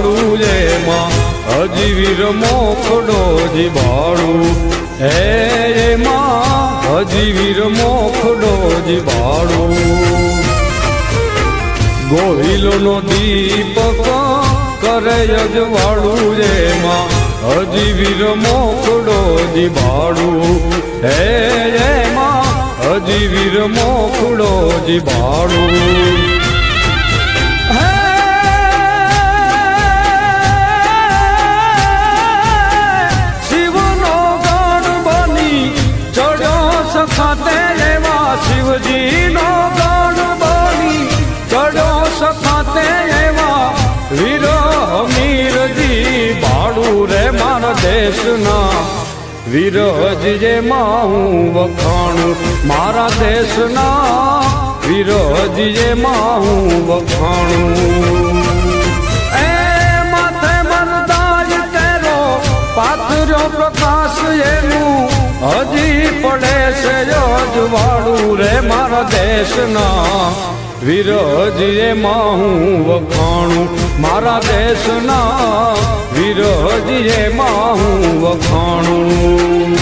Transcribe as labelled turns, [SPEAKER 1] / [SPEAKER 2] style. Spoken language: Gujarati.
[SPEAKER 1] વાળું એમાં હજી વીર મોખડો જીવાળું એમાં હજી વીર મોખડો જીવાળું ગોહિલોનો દીપક કરે અજવાળું એમાં હજી વીર મોખડો જીવાળું એમાં હજી વીર મોખડો જીવાળું ખાતે એવા શિવજીનો ગણ બની ચડ્યો સખાતે એવા વીર હમીરજી ભાડું રે મારા દેશના વીર હજી માં હું વખાણું મારા દેશના વીર હજી માં હું વખાણું એ માથે મરદાજ કેરો પાથર્યો પ્રકાશ એનું હજી પડે છે અજવાળું રે મારા દેશના વીર હજી એમાં હું વખાણું મારા દેશના વીર હજી એમાં હું વખાણું